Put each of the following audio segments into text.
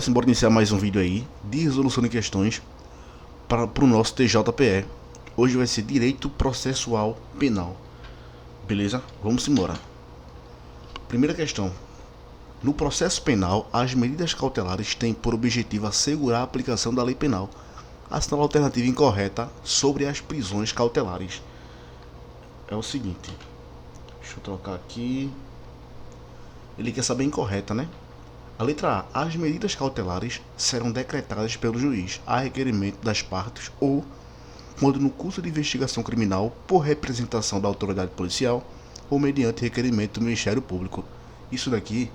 Bora iniciar mais um vídeo aí de resolução de questões para o nosso TJPE. Hoje vai ser Direito Processual Penal. Beleza? Vamos embora. Primeira questão. No processo penal, as medidas cautelares têm por objetivo assegurar a aplicação da lei penal. Assinala a alternativa incorreta sobre as prisões cautelares. É o seguinte. Deixa eu trocar aqui. Ele quer saber a incorreta, né? A letra A. As medidas cautelares serão decretadas pelo juiz a requerimento das partes ou, quando no curso de investigação criminal, por representação da autoridade policial ou mediante requerimento do Ministério Público. Isso daqui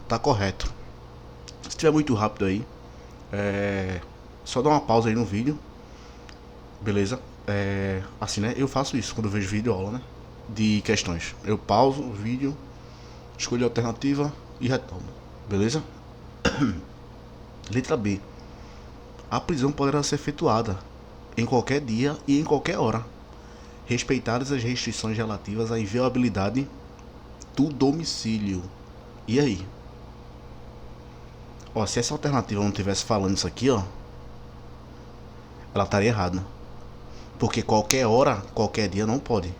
tá correto. Se estiver muito rápido aí, só dá uma pausa aí no vídeo. Beleza? Assim, né? Eu faço isso quando eu vejo vídeo aula, né? De questões. Eu pauso o vídeo, escolho a alternativa e retomo. Beleza? Letra B. A prisão poderá ser efetuada em qualquer dia e em qualquer hora, respeitadas as restrições relativas à inviolabilidade do domicílio. E aí? Ó, se essa alternativa não tivesse falando isso aqui, ó, ela estaria errada. Porque qualquer hora, qualquer dia não pode.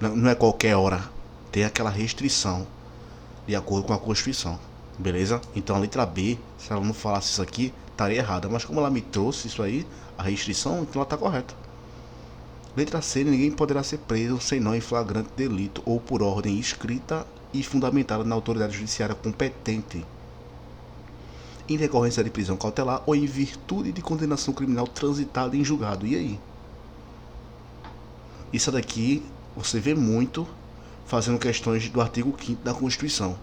Não é qualquer hora. Tem aquela restrição de acordo com a Constituição. Beleza? Então a letra B, se ela não falasse isso aqui, estaria errada. Mas como ela me trouxe isso aí, a restrição, então ela está correta. Letra C. Ninguém poderá ser preso senão em flagrante delito ou por ordem escrita e fundamentada na autoridade judiciária competente, em decorrência de prisão cautelar ou em virtude de condenação criminal transitada em julgado. E aí? Isso daqui você vê muito fazendo questões do artigo 5º da Constituição.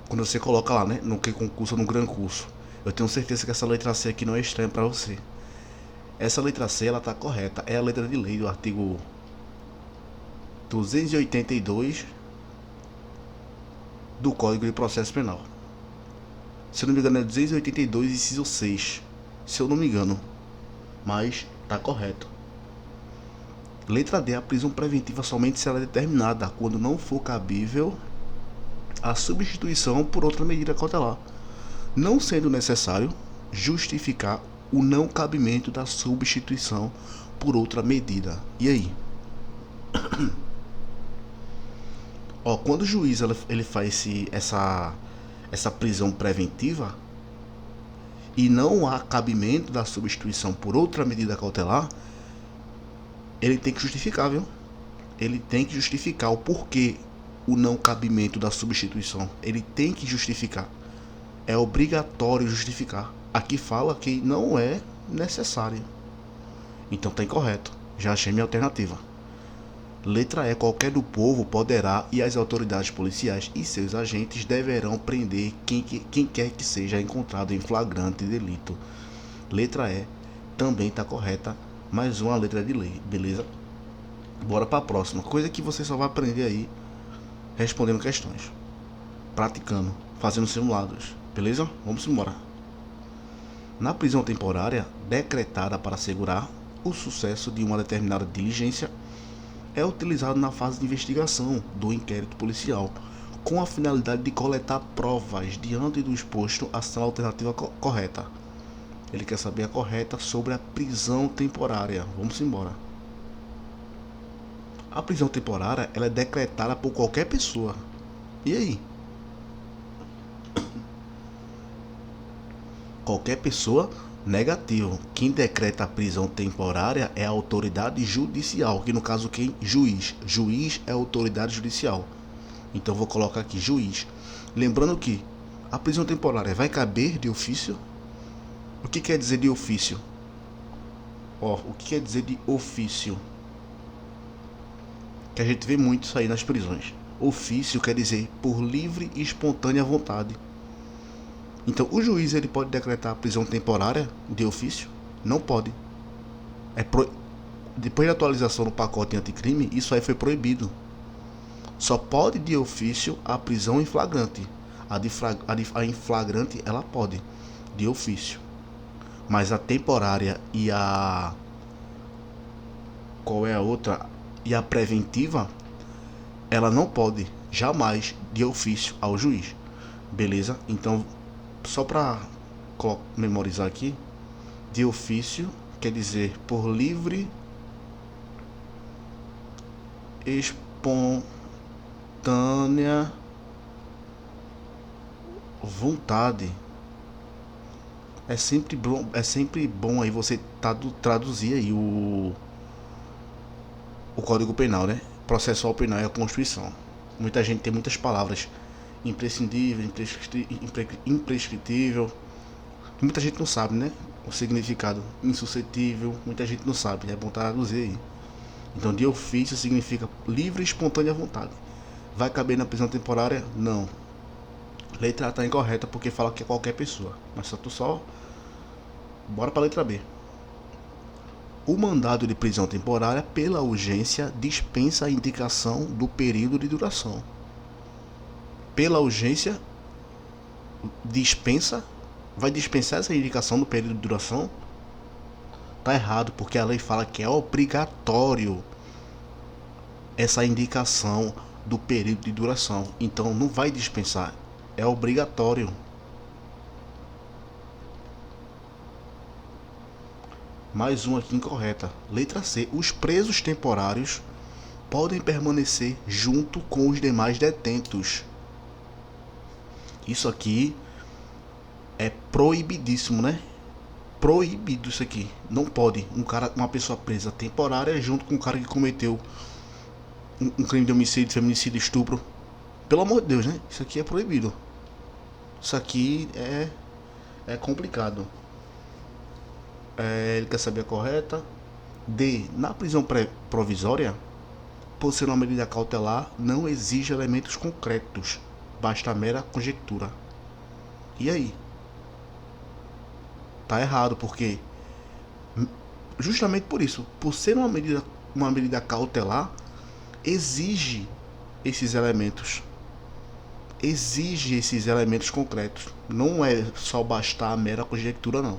Quando você coloca lá, né, no que concurso ou no gran curso. Eu tenho certeza que essa letra C aqui não é estranha para você. Essa letra C, ela tá correta. É a letra de lei do artigo 282 do Código de Processo Penal. Se eu não me engano é 282, inciso 6. Se eu não me engano. Mas tá correto. Letra D. A prisão preventiva somente será determinada quando não for cabível a substituição por outra medida cautelar, não sendo necessário justificar o não cabimento da substituição por outra medida. E aí? Ó, quando o juiz ele faz essa prisão preventiva e não há cabimento da substituição por outra medida cautelar, ele tem que justificar, viu? Ele tem que justificar o porquê o não cabimento da substituição. Ele tem que justificar. É obrigatório justificar. Aqui fala que não é necessário. Então tá incorreto. Já achei minha alternativa. Letra E. Qualquer do povo poderá e as autoridades policiais e seus agentes deverão prender quem quer que seja encontrado em flagrante delito. Letra E também tá correta. Mais uma letra de lei, beleza? Bora para a próxima. Coisa que você só vai aprender aí respondendo questões, praticando, fazendo simulados, beleza? Vamos embora. Na prisão temporária decretada para assegurar o sucesso de uma determinada diligência, é utilizado na fase de investigação do inquérito policial, com a finalidade de coletar provas diante do exposto. A alternativa correta. Ele quer saber a correta sobre a prisão temporária. Vamos embora. A prisão temporária ela é decretada por qualquer pessoa. E aí? Qualquer pessoa, negativo. Quem decreta a prisão temporária é a autoridade judicial, que no caso quem? Juiz. Juiz é a autoridade judicial. Então vou colocar aqui juiz. Lembrando que a prisão temporária vai caber de ofício. O que quer dizer de ofício? Ó, o que quer dizer de ofício? Que a gente vê muito isso aí nas prisões. Ofício quer dizer por livre e espontânea vontade. Então o juiz ele pode decretar a prisão temporária de ofício? Não pode. Depois da atualização no pacote anticrime, isso aí foi proibido. Só pode de ofício a prisão em flagrante. A em flagrante ela pode, de ofício. Mas a temporária e a... Qual é a outra? E a preventiva, ela não pode, jamais, de ofício ao juiz. Beleza? Então, só para memorizar aqui, de ofício quer dizer por livre, espontânea vontade. É sempre bom aí você traduzir aí o Código Penal, né? Processual penal é a Constituição. Muita gente tem muitas palavras imprescindível, imprescritível. Muita gente não sabe, né? O significado insuscetível, muita gente não sabe, é bom traduzir aí. Então, de ofício significa livre e espontânea vontade. Vai caber na prisão temporária? Não. Letra A está incorreta porque fala que é qualquer pessoa. Mas só. Bora para a letra B. O mandado de prisão temporária, pela urgência, dispensa a indicação do período de duração. Pela urgência, dispensa. Vai dispensar essa indicação do período de duração? Tá errado, porque a lei fala que é obrigatório essa indicação do período de duração. Então não vai dispensar, é obrigatório. Mais uma aqui incorreta. Letra C. Os presos temporários podem permanecer junto com os demais detentos. Isso aqui é proibidíssimo, né? Proibido isso aqui. Não pode uma pessoa presa temporária junto com um cara que cometeu um crime de homicídio, feminicídio, estupro. Pelo amor de Deus, né? Isso aqui é proibido. Isso aqui é complicado. Ele quer saber a correta. D. Na prisão provisória, por ser uma medida cautelar, não exige elementos concretos, basta a mera conjectura. E aí? Tá errado, porque justamente por isso, por ser uma medida cautelar, exige esses elementos. Exige esses elementos concretos. Não é só bastar a mera conjectura, não.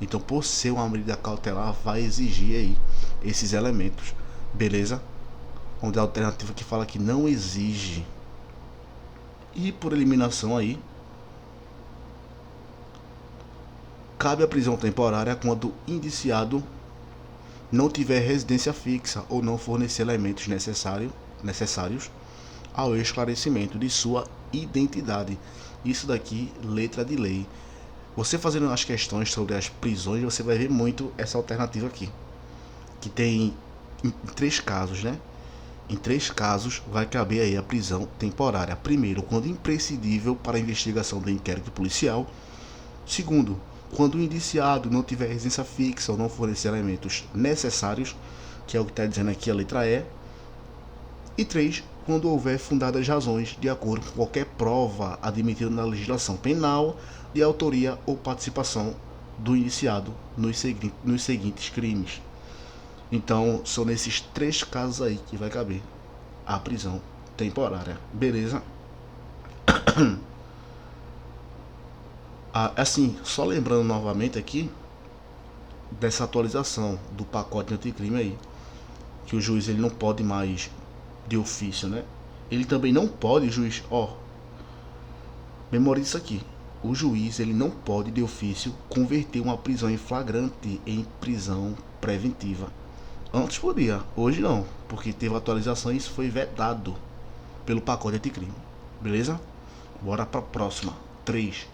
Então, por ser uma medida cautelar, vai exigir aí esses elementos. Beleza? Onde a alternativa que fala que não exige. E por eliminação aí, cabe a prisão temporária quando indiciado não tiver residência fixa ou não fornecer elementos necessários ao esclarecimento de sua identidade. Isso daqui, letra de lei. Você fazendo as questões sobre as prisões, você vai ver muito essa alternativa aqui, que tem em 3 casos, né? Em 3 casos vai caber aí a prisão temporária. Primeiro, quando imprescindível para a investigação do inquérito policial. Segundo, quando o indiciado não tiver residência fixa ou não fornecer elementos necessários, que é o que está dizendo aqui a letra E. E 3, quando houver fundadas razões, de acordo com qualquer prova admitida na legislação penal, de autoria ou participação do indiciado nos seguintes crimes. Então, são nesses 3 casos aí que vai caber a prisão temporária. Beleza? Assim, só lembrando novamente aqui dessa atualização do pacote anticrime aí, que o juiz ele não pode mais de ofício, né? Ele também não pode, juiz, memorize isso aqui. O juiz ele não pode de ofício converter uma prisão em flagrante em prisão preventiva. Antes podia, hoje não, porque teve atualização e isso foi vetado pelo pacote anticrime. Beleza? Bora para a próxima. 3.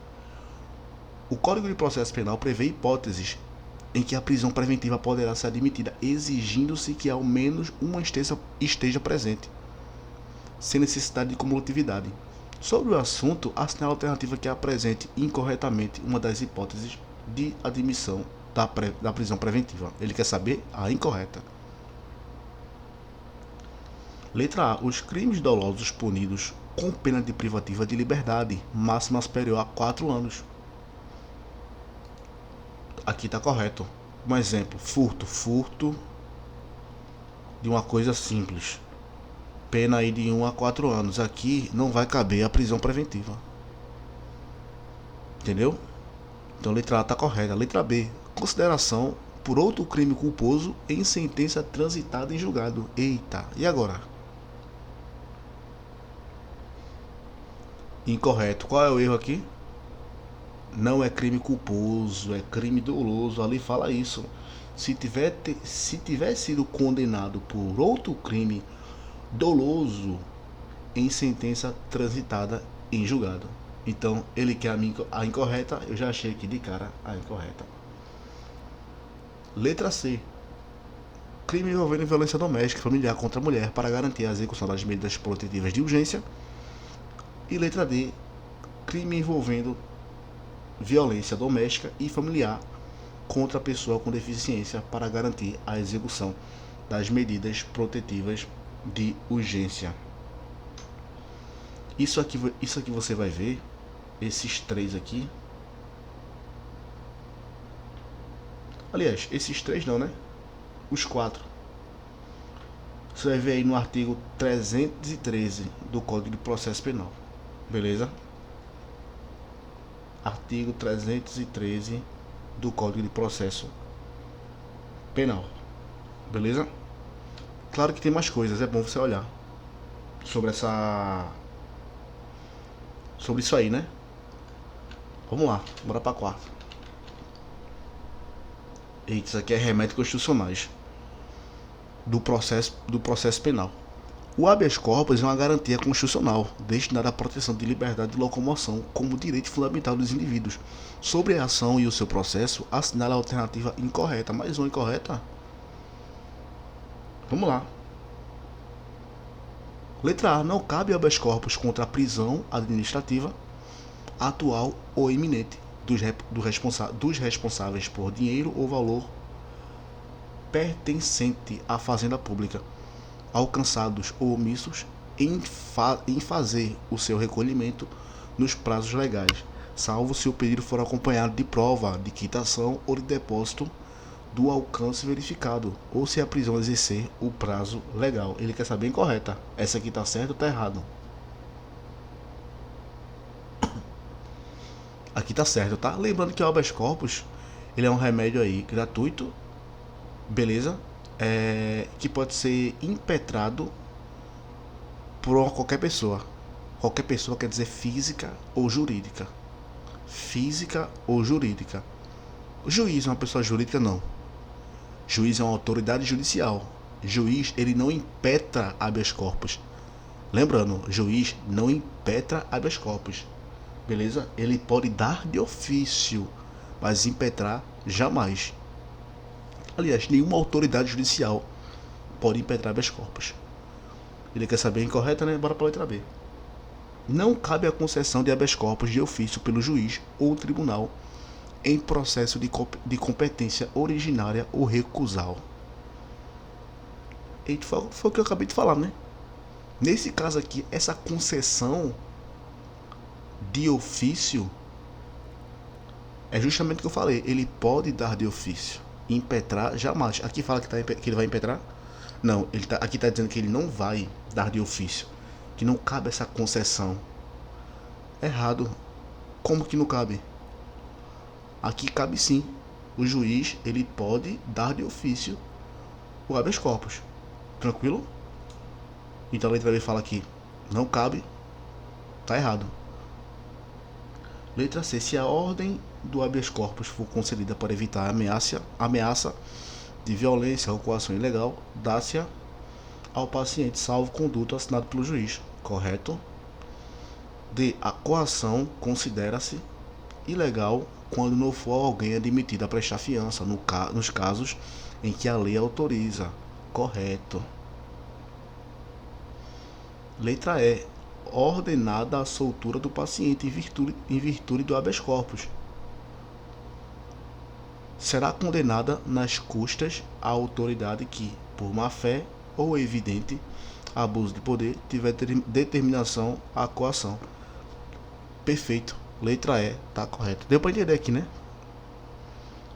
O Código de Processo Penal prevê hipóteses em que a prisão preventiva poderá ser admitida, exigindo-se que ao menos uma esteja presente, sem necessidade de cumulatividade. Sobre o assunto, assinala a alternativa que apresente incorretamente uma das hipóteses de admissão da prisão preventiva. Ele quer saber a incorreta. Letra A. Os crimes dolosos punidos com pena de privativa de liberdade máxima superior a 4 anos. Aqui está correto. Um exemplo, furto de uma coisa simples, pena aí de 1 a 4 anos. Aqui não vai caber a prisão preventiva. Entendeu? Então letra A está correta. Letra B, consideração por outro crime culposo em sentença transitada em julgado. Eita, e agora? Incorreto. Qual é o erro aqui? Não é crime culposo, é crime doloso. Ali fala isso. Se tiver sido condenado por outro crime doloso em sentença transitada em julgado. Então, ele quer a incorreta, eu já achei aqui de cara a incorreta. Letra C. Crime envolvendo violência doméstica e familiar contra a mulher para garantir a execução das medidas protetivas de urgência. E letra D. Crime envolvendo violência doméstica e familiar contra a pessoa com deficiência para garantir a execução das medidas protetivas de urgência. Isso aqui você vai ver, esses três aqui. Aliás, esses três não, né? Os quatro. Você vai ver aí no artigo 313 do Código de Processo Penal. Beleza? Artigo 313 do Código de Processo Penal. Beleza? Claro que tem mais coisas, é bom você olhar sobre isso aí, né? Vamos lá, bora pra quarta. Eita, isso aqui é remédios constitucionais do processo penal. O habeas corpus é uma garantia constitucional destinada à proteção de liberdade de locomoção como direito fundamental dos indivíduos. Sobre a ação e o seu processo, assinala a alternativa incorreta. Mais uma incorreta? Vamos lá. Letra A. Não cabe habeas corpus contra a prisão administrativa atual ou iminente dos responsáveis por dinheiro ou valor pertencente à fazenda pública, alcançados ou omissos em fazer o seu recolhimento nos prazos legais, salvo se o pedido for acompanhado de prova, de quitação ou de depósito do alcance verificado, ou se a prisão exercer o prazo legal. Ele quer saber incorreta. Essa aqui tá certo ou tá errado? Aqui tá certo, tá? Lembrando que o habeas corpus, ele é um remédio aí gratuito, beleza? Que pode ser impetrado por qualquer pessoa. Qualquer pessoa quer dizer física ou jurídica. Física ou jurídica. O juiz é uma pessoa jurídica? Não. Juiz é uma autoridade judicial. Juiz, ele não impetra habeas corpus. Lembrando, juiz não impetra habeas corpus. Beleza? Ele pode dar de ofício, mas impetrar jamais. Aliás, nenhuma autoridade judicial pode impetrar habeas corpus. Ele quer saber a incorreta, né? Bora para a letra B. Não cabe a concessão de habeas corpus de ofício pelo juiz ou tribunal em processo de competência originária ou recusal. E foi o que eu acabei de falar, né? Nesse caso aqui, essa concessão de ofício é justamente o que eu falei. Ele pode dar de ofício. Impetrar, jamais. Aqui fala que ele vai impetrar? Não, aqui está dizendo que ele não vai dar de ofício. Que não cabe essa concessão. Errado. Como que não cabe? Aqui cabe sim. O juiz, ele pode dar de ofício o habeas corpus. Tranquilo? Então a letra B fala aqui, não cabe. Tá errado. Letra C. Se a ordem do habeas corpus for concedida para evitar ameaça de violência ou coação ilegal, dá-se ao paciente, salvo conduto assinado pelo juiz. Correto? D. A coação considera-se ilegal quando não for alguém admitido a prestar fiança, nos casos em que a lei autoriza. Correto. Letra E. Ordenada a soltura do paciente em virtude do habeas corpus. Será condenada nas custas a autoridade que, por má fé ou evidente abuso de poder, tiver determinação à coação. Perfeito. Letra E, tá correto. Deu para entender aqui, né?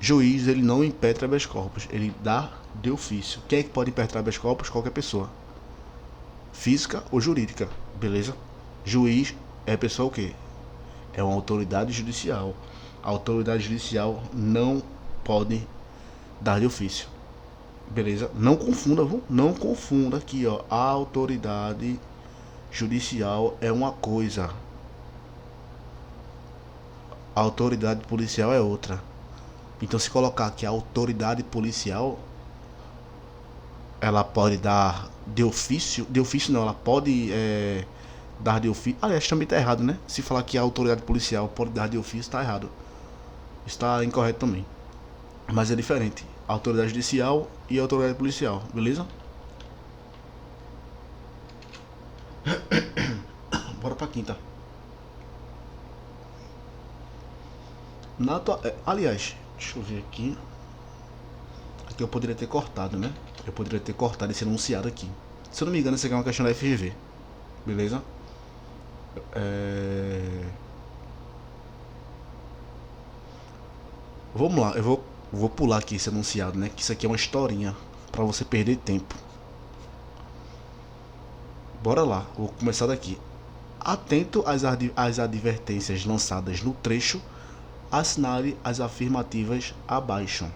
Juiz, ele não impetra habeas corpus, ele dá de ofício. Quem é que pode impetrar habeas corpus? Qualquer pessoa. Física ou jurídica, beleza? Juiz é pessoa o quê? É uma autoridade judicial. A autoridade judicial não pode dar de ofício. Beleza? Não confunda, viu? Não confunda aqui, ó. A autoridade judicial é uma coisa. A autoridade policial é outra. Então, se colocar que a autoridade policial, ela pode dar de ofício não, ela pode dar de ofício. Aliás, também está errado, né? Se falar que a autoridade policial pode dar de ofício, está errado. Está incorreto também. Mas é diferente. A autoridade judicial e a autoridade policial, beleza? Bora pra quinta. Aliás, deixa eu ver aqui. Aqui eu poderia ter cortado, né? Eu poderia ter cortado esse enunciado aqui. Se eu não me engano, isso aqui é uma questão da FGV. Beleza? É... Vamos lá, vou pular aqui esse enunciado, né? Que isso aqui é uma historinha pra você perder tempo. Bora lá, vou começar daqui. Atento às advertências lançadas no trecho, assinale as afirmativas abaixo.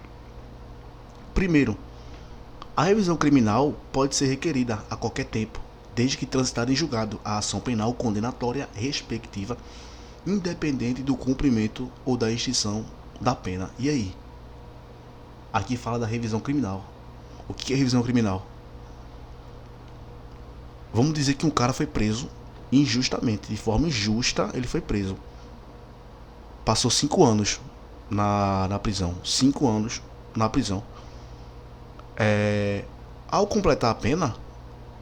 Primeiro, a revisão criminal pode ser requerida a qualquer tempo, desde que transitada em julgado a ação penal condenatória respectiva, independente do cumprimento ou da extinção da pena. E aí? Aqui fala da revisão criminal. O que é revisão criminal? Vamos dizer que um cara foi preso injustamente, de forma injusta ele foi preso. Passou 5 anos na prisão. 5 anos na prisão. Ao completar a pena,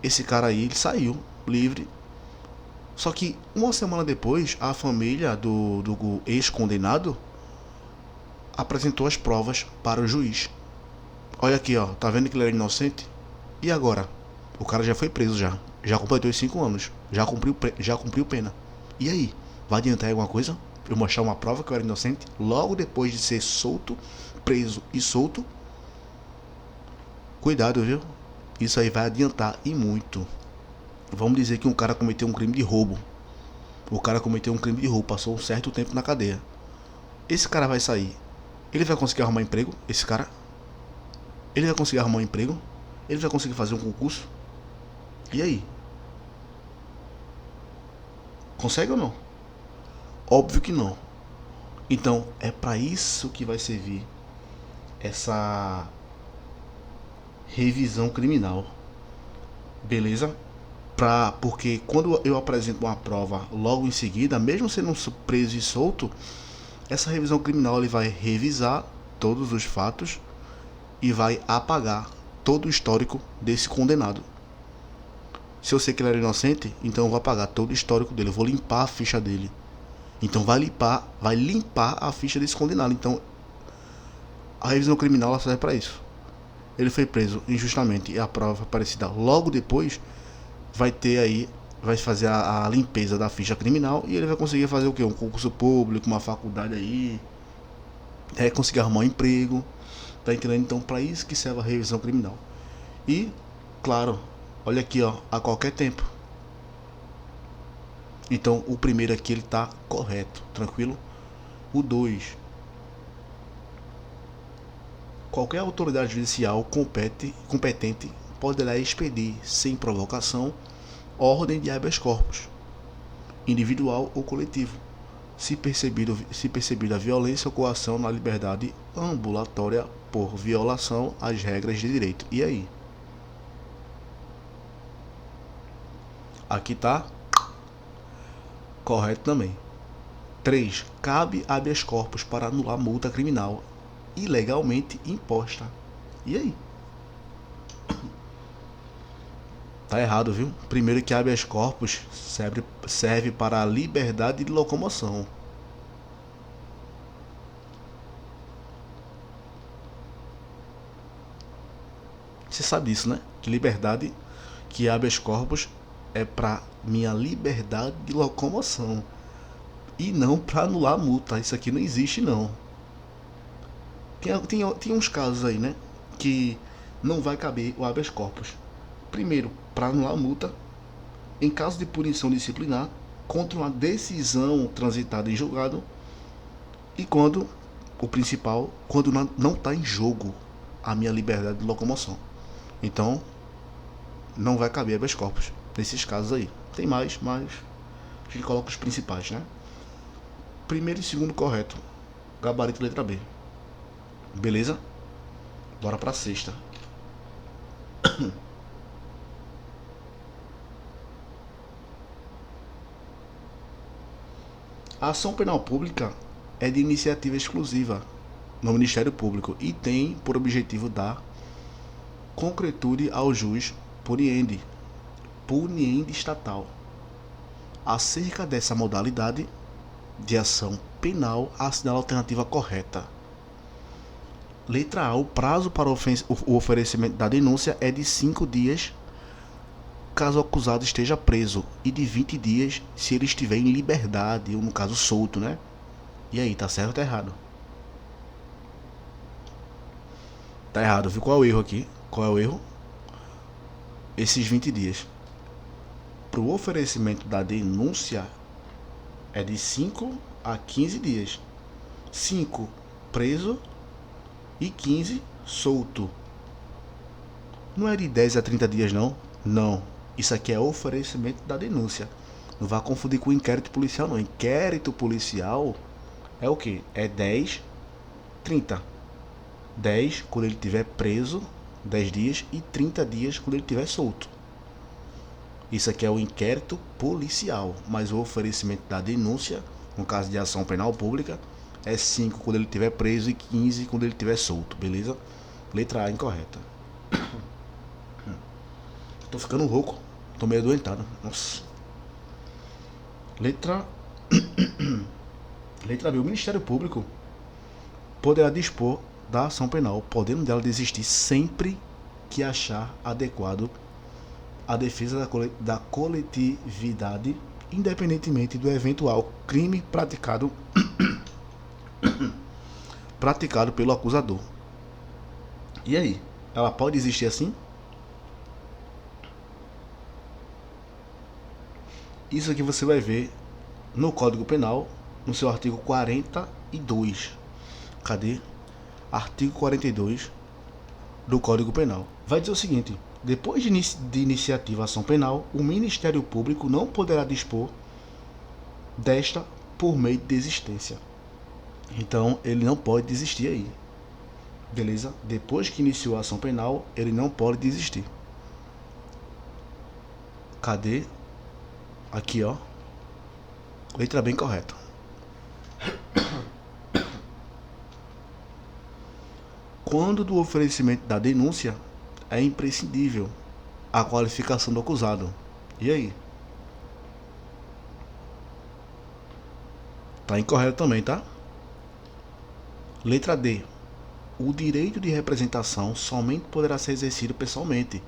esse cara aí ele saiu livre. Só que uma semana depois, a família do ex-condenado apresentou as provas para o juiz. Olha aqui, ó, tá vendo que ele era inocente? E agora? O cara já foi preso já. Já completou os 5 anos. Já cumpriu pena. E aí? Vai adiantar alguma coisa? Eu mostrar uma prova que eu era inocente? Logo depois de ser solto, preso e solto? Cuidado, viu? Isso aí vai adiantar e muito. Vamos dizer que um cara cometeu um crime de roubo. O cara cometeu um crime de roubo, passou um certo tempo na cadeia. Esse cara vai sair. Ele vai conseguir arrumar emprego? Esse cara? Ele vai conseguir arrumar um emprego? Ele vai conseguir fazer um concurso? E aí? Consegue ou não? Óbvio que não. Então, é para isso que vai servir essa revisão criminal. Beleza? Porque quando eu apresento uma prova logo em seguida, mesmo sendo preso e solto, essa revisão criminal ele vai revisar todos os fatos e vai apagar todo o histórico desse condenado. Se eu sei que ele era inocente, então eu vou apagar todo o histórico dele, eu vou limpar a ficha dele. Então vai limpar a ficha desse condenado. Então a revisão criminal ela serve para isso. Ele foi preso injustamente e a prova aparecida logo depois vai fazer a limpeza da ficha criminal e ele vai conseguir fazer o quê? Um concurso público, uma faculdade aí, conseguir arrumar um emprego, tá entendendo? Então para isso que serve a revisão criminal. E, claro, olha aqui, ó, a qualquer tempo. Então o primeiro aqui ele tá correto, tranquilo? O 2, qualquer autoridade judicial competente poderá expedir, sem provocação, ordem de habeas corpus, individual ou coletivo, se percebida violência ou coação na liberdade ambulatória por violação às regras de direito. E aí? Aqui tá correto também. 3. Cabe habeas corpus para anular multa criminal ilegalmente imposta. E aí? Tá errado, viu? Primeiro que habeas corpus serve para a liberdade de locomoção. Você sabe disso, né? Que habeas corpus é para minha liberdade de locomoção e não para anular a multa. Isso aqui não existe, não. Tem uns casos aí, né? Que não vai caber o habeas corpus. Primeiro, para anular a multa, em caso de punição disciplinar, contra uma decisão transitada em julgado e quando não está em jogo a minha liberdade de locomoção. Então, não vai caber habeas corpus nesses casos aí. Tem mais, mas a gente coloca os principais, né? Primeiro e segundo correto. Gabarito letra B. Beleza? Bora pra sexta. A ação penal pública é de iniciativa exclusiva no Ministério Público e tem por objetivo dar concretude ao jus puniendi estatal. Acerca dessa modalidade de ação penal, assinala a alternativa correta. Letra A. O prazo para o oferecimento da denúncia é de 5 dias caso o acusado esteja preso e de 20 dias se ele estiver em liberdade, ou no caso solto, né? E aí, tá certo ou tá errado? Tá errado, viu? Qual é o erro aqui? Qual é o erro? Esses 20 dias. Para o oferecimento da denúncia é de 5 a 15 dias. 5 preso e 15 solto. Não é de 10 a 30 dias não? Não. Isso aqui é oferecimento da denúncia. Não vá confundir com inquérito policial não. Inquérito policial é o que? É 10, 30. 10 quando ele estiver preso, 10 dias, e 30 dias quando ele estiver solto. Isso aqui é o inquérito policial, mas o oferecimento da denúncia, no caso de ação penal pública, é 5 quando ele estiver preso e 15 quando ele estiver solto, beleza? Letra A incorreta. Tô ficando rouco, tô meio adoentado. Nossa. Letra B. O Ministério Público poderá dispor da ação penal, podendo dela desistir sempre que achar adequado a defesa da coletividade, independentemente do eventual crime praticado pelo acusador. E aí? Ela pode existir assim? Isso aqui você vai ver no Código Penal, no seu artigo 42. Cadê? Artigo 42 do Código Penal. Vai dizer o seguinte: depois de iniciativa ação penal, o Ministério Público não poderá dispor desta por meio de desistência. Então, ele não pode desistir aí. Beleza? Depois que iniciou a ação penal, ele não pode desistir. Cadê? Aqui, ó. Letra bem correta. Quando do oferecimento da denúncia, é imprescindível a qualificação do acusado. E aí? Tá incorreto também, tá? Letra D. O direito de representação somente poderá ser exercido pessoalmente,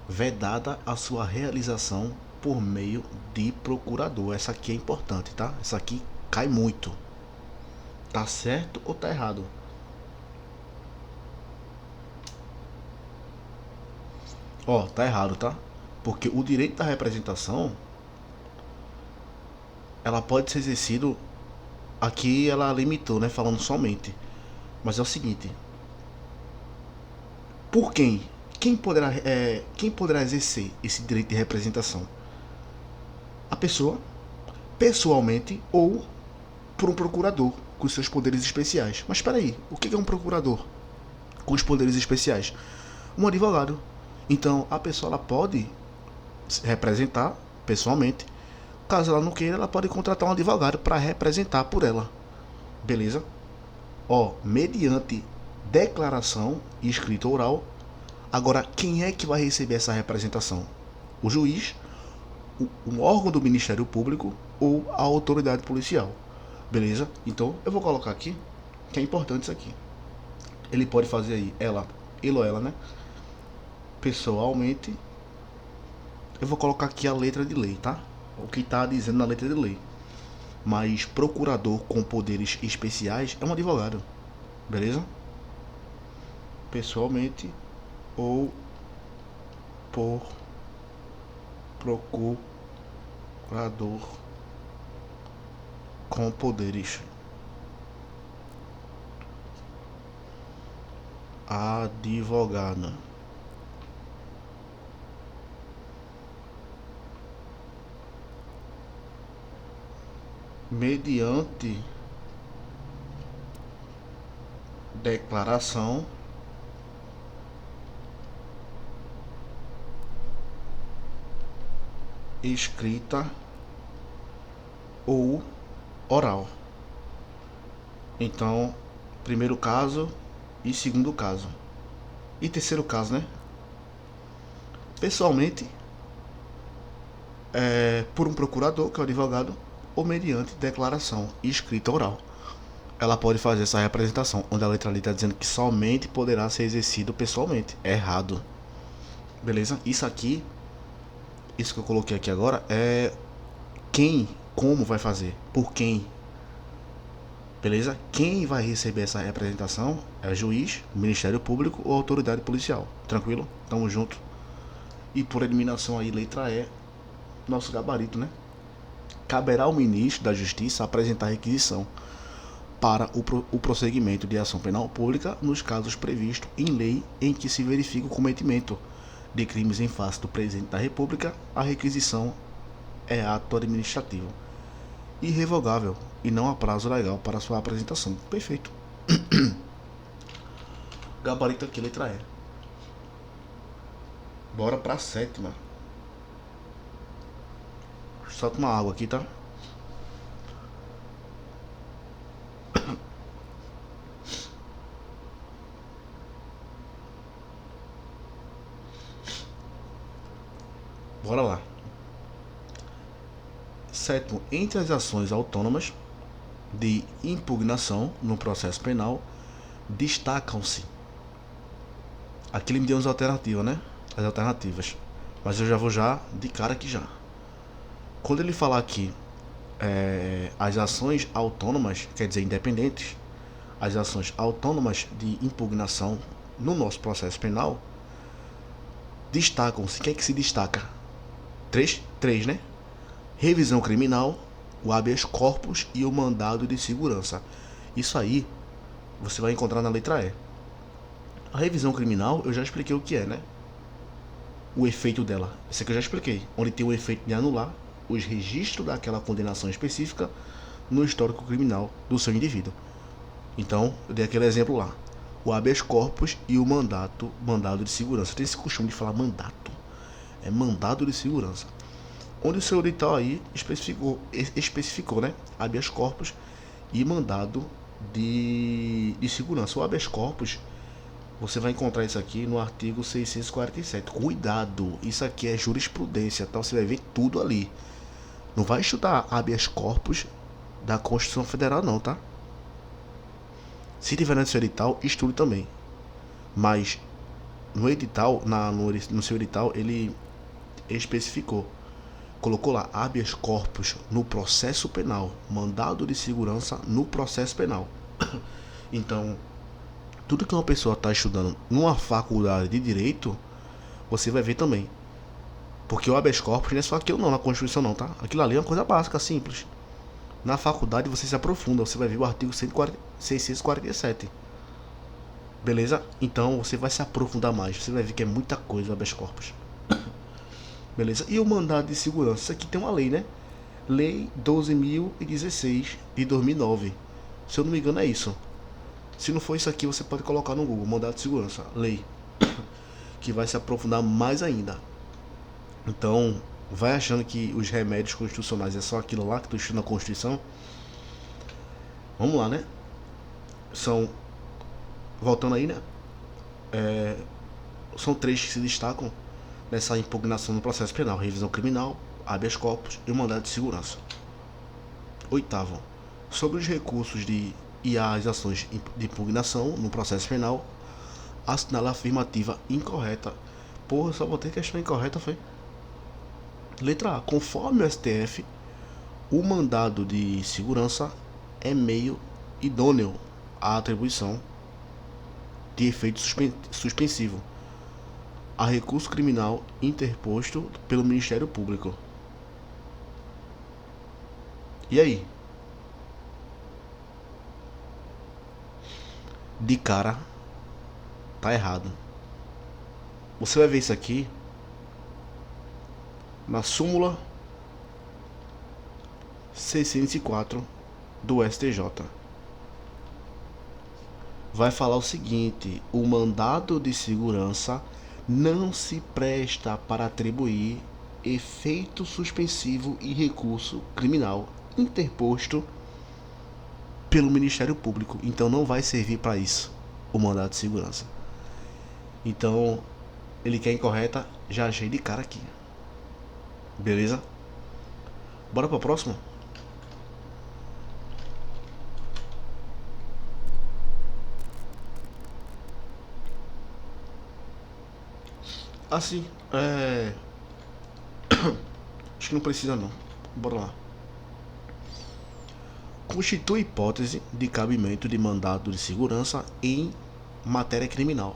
vedada a sua realização por meio de procurador. Essa aqui é importante, tá? Essa aqui cai muito. Tá certo ou tá errado? Ó, tá errado, tá? Porque o direito da representação, ela pode ser exercido, aqui ela limitou, né? Falando somente. Mas é o seguinte: por quem? Quem poderá exercer esse direito de representação? A pessoa, pessoalmente, ou por um procurador com seus poderes especiais. Mas espera aí, o que é um procurador com os poderes especiais? Um advogado. Então, a pessoa ela pode se representar pessoalmente. Caso ela não queira, ela pode contratar um advogado para representar por ela. Beleza? Ó, mediante declaração escrita ou oral. Agora, quem é que vai receber essa representação? O juiz, um órgão do Ministério Público ou a autoridade policial. Beleza? Então, eu vou colocar aqui, que é importante isso aqui. Ele pode fazer aí, ele ou ela, né? Pessoalmente. Eu vou colocar aqui a letra de lei, tá? O que está dizendo na letra de lei. Mas procurador com poderes especiais é um advogado. Beleza? Pessoalmente ou por procurador com poderes. Advogado. mediante declaração escrita ou oral. Então, primeiro caso e segundo caso. E terceiro caso, né? Pessoalmente, por um procurador, que é o advogado, ou mediante declaração escrita oral. Ela pode fazer essa representação, onde a letra ali está dizendo que somente poderá ser exercido pessoalmente. É errado. Beleza? Isso aqui, isso que eu coloquei aqui agora, é quem, como vai fazer, por quem. Beleza? Quem vai receber essa representação é o juiz, o Ministério Público ou a autoridade policial. Tranquilo? Tamo junto. E por eliminação aí, letra E, nosso gabarito, né? Caberá ao ministro da Justiça apresentar requisição para o prosseguimento de ação penal pública nos casos previstos em lei em que se verifique o cometimento de crimes em face do Presidente da República. A requisição é ato administrativo irrevogável e não há prazo legal para sua apresentação. Perfeito. Gabarito aqui, letra E. Bora pra sétima. Só tomar água aqui, tá? Bora lá. Sétimo, entre as ações autônomas de impugnação no processo penal, destacam-se. Aqui ele me deu umas alternativas, né? As alternativas. Mas eu já vou de cara aqui já. Quando ele falar aqui as ações autônomas, quer dizer independentes, as ações autônomas de impugnação no nosso processo penal, destacam-se. O que é que se destaca? Três, né? Revisão criminal, o habeas corpus e o mandado de segurança. Isso aí você vai encontrar na letra E. A revisão criminal eu já expliquei o que é, né? O efeito dela. Isso aqui eu já expliquei. Onde tem o efeito de anular os registros daquela condenação específica no histórico criminal do seu indivíduo. Então, eu dei aquele exemplo lá. O habeas corpus e o mandado de segurança. Tem esse costume de falar mandato. É mandado de segurança. Onde o seu edital aí especificou, né? Habeas corpus e mandado de segurança. O habeas corpus, você vai encontrar isso aqui no artigo 647. Cuidado, isso aqui é jurisprudência, tá? Você vai ver tudo ali. Não vai estudar habeas corpus da Constituição Federal não, tá? Se tiver no seu edital, estude também. Mas no edital, no seu edital, ele especificou. Colocou lá habeas corpus no processo penal, mandado de segurança no processo penal. Então, tudo que uma pessoa está estudando numa faculdade de direito, você vai ver também. Porque o habeas corpus não é só aquilo não, na Constituição não, tá? Aquilo ali é uma coisa básica, simples. Na faculdade você se aprofunda, você vai ver o artigo 647. Beleza? Então você vai se aprofundar mais, você vai ver que é muita coisa o habeas corpus. Beleza? E o mandado de segurança? Isso aqui tem uma lei, né? Lei 12.016 de 2009. Se eu não me engano é isso. Se não for isso aqui, você pode colocar no Google, mandado de segurança, lei. Que vai se aprofundar mais ainda. Então, vai achando que os remédios constitucionais é só aquilo lá que tu estuda na Constituição. Vamos lá, né? Voltando aí, né? São três que se destacam nessa impugnação no processo penal: revisão criminal, habeas corpus e o mandado de segurança. Oitavo, sobre os recursos e as ações de impugnação no processo penal, assinala a afirmativa incorreta. Porra, só botei questão incorreta, foi? Letra A. Conforme o STF, o mandado de segurança é meio idôneo à atribuição de efeito suspensivo a recurso criminal interposto pelo Ministério Público. E aí? De cara, tá errado. Você vai ver isso aqui na súmula 604 do STJ. Vai falar o seguinte: o mandado de segurança não se presta para atribuir efeito suspensivo e recurso criminal interposto pelo Ministério Público. Então não vai servir para isso o mandado de segurança. Então ele quer incorreta, já achei de cara aqui. Beleza? Bora pra próxima? Assim, acho que não precisa não. Bora lá. Constitui hipótese de cabimento de mandado de segurança em matéria criminal.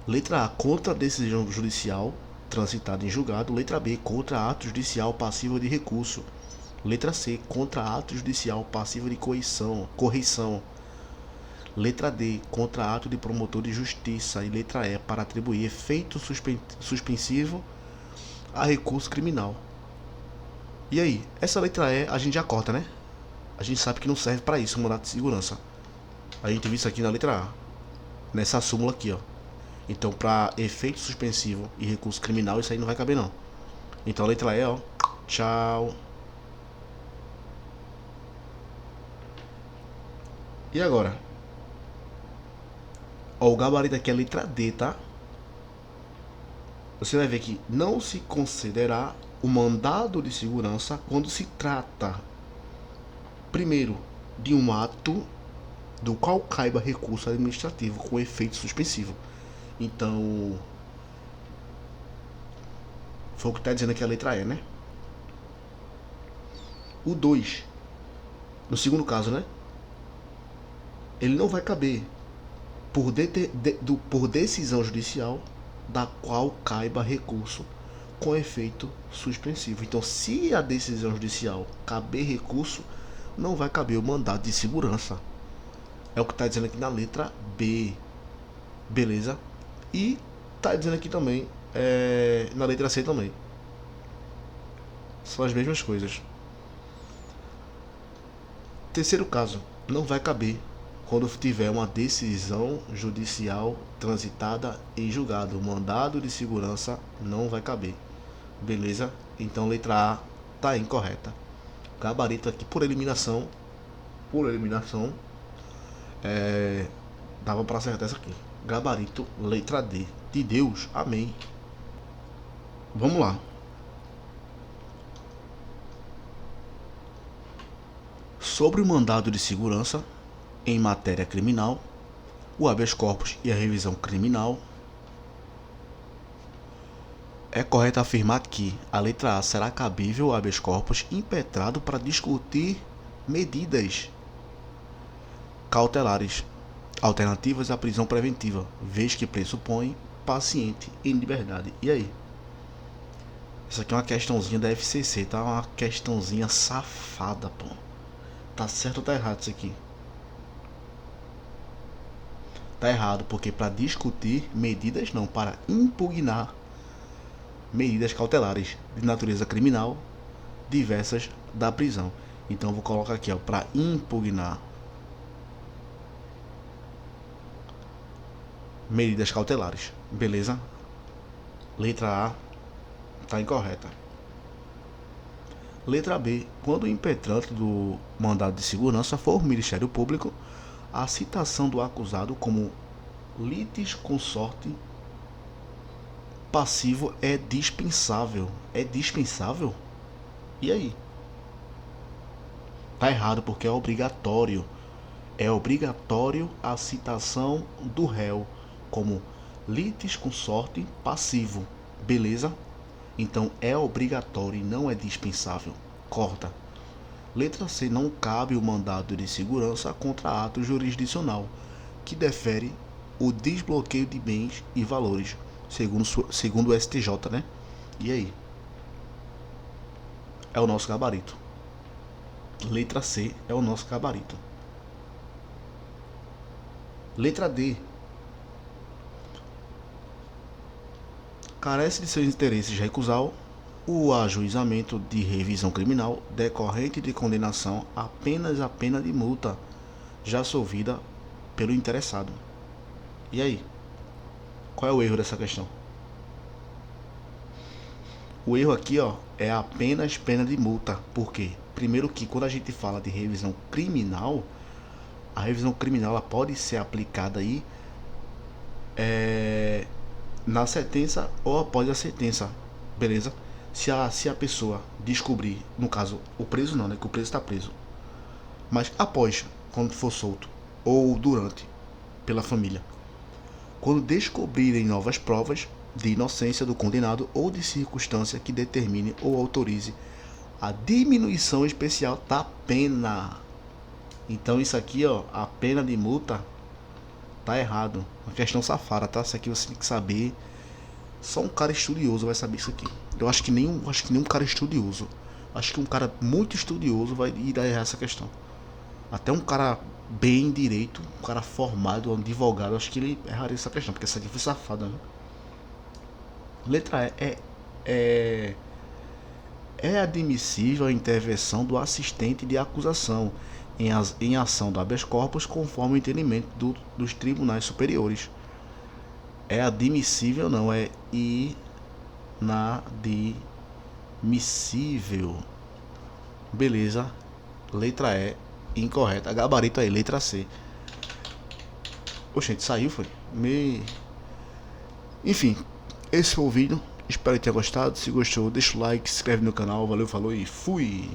Letra A, contra decisão judicial transitada em julgado. Letra B, contra ato judicial passivo de recurso. Letra C, contra ato judicial passivo de correição. Letra D, contra ato de promotor de justiça. E letra E, para atribuir efeito suspensivo a recurso criminal. E aí, essa letra E a gente já corta, né? A gente sabe que não serve para isso o mandado de segurança. A gente viu isso aqui na letra A, nessa súmula aqui, ó. Então, para efeito suspensivo e recurso criminal, isso aí não vai caber não. Então, a letra E, ó, tchau. E agora? Ó, o gabarito aqui é a letra D, tá? Você vai ver que não se considerar o mandado de segurança quando se trata, primeiro, de um ato do qual caiba recurso administrativo com efeito suspensivo. Então, foi o que está dizendo aqui a letra E, né? O 2, no segundo caso, né? Ele não vai caber por decisão judicial da qual caiba recurso com efeito suspensivo. Então, se a decisão judicial caber recurso, não vai caber o mandado de segurança. É o que está dizendo aqui na letra B. Beleza? E está dizendo aqui também, na letra C também. São as mesmas coisas. Terceiro caso, não vai caber quando tiver uma decisão judicial transitada em julgado. O mandado de segurança não vai caber. Beleza? Então letra A tá incorreta. Gabarito aqui por eliminação. Por eliminação. Dava para acertar essa aqui. Gabarito, letra D. De Deus, amém. Vamos lá. Sobre o mandado de segurança em matéria criminal, o habeas corpus e a revisão criminal, é correto afirmar que a letra A será cabível ao habeas corpus impetrado para discutir medidas cautelares alternativas à prisão preventiva, vez que pressupõe paciente em liberdade. E aí? Isso aqui é uma questãozinha da FCC, tá? Uma questãozinha safada, pô. Tá certo ou tá errado isso aqui? Tá errado, porque para discutir medidas não, para impugnar medidas cautelares de natureza criminal diversas da prisão. Então eu vou colocar aqui, ó, para impugnar medidas cautelares. Beleza? Letra A tá incorreta. Letra B. Quando o impetrante do mandado de segurança for o Ministério Público, a citação do acusado como litisconsorte passivo é dispensável. É dispensável? E aí? Tá errado, porque é obrigatório. É obrigatório a citação do réu como litisconsorte passivo. Beleza? Então é obrigatório e não é dispensável. Corta. Letra C. Não cabe o mandado de segurança contra ato jurisdicional que defere o desbloqueio de bens e valores, segundo o STJ, né? E aí? É o nosso gabarito. Letra C é o nosso gabarito. Letra D. Carece de seus interesses recusal o ajuizamento de revisão criminal decorrente de condenação apenas a pena de multa já solvida pelo interessado. E aí? Qual é o erro dessa questão? O erro aqui, ó, é apenas pena de multa. Por quê? Primeiro que quando a gente fala de revisão criminal, a revisão criminal ela pode ser aplicada aí na sentença ou após a sentença, beleza? Se a pessoa descobrir, no caso, o preso não, né? Que o preso está preso. Mas após, quando for solto, ou durante, pela família, quando descobrirem novas provas de inocência do condenado ou de circunstância que determine ou autorize a diminuição especial da pena. Então isso aqui, ó, a pena de multa tá errado. Uma questão safada, tá? Isso aqui você tem que saber. Só um cara estudioso vai saber isso aqui. Eu acho que nenhum cara estudioso. Acho que um cara muito estudioso vai ir errar essa questão. Até um cara bem direito, um cara formado, um advogado, acho que ele erraria essa questão, porque essa aqui foi safada, né? Letra é, é admissível a intervenção do assistente de acusação em ação do habeas corpus conforme o entendimento dos tribunais superiores. É admissível, não, é inadmissível. Beleza. Letra E, incorreta. Gabarito aí, letra C. Oxente, saiu, foi? Enfim, esse foi o vídeo. Espero que tenha gostado. Se gostou, deixa o like, se inscreve no canal. Valeu, falou e fui!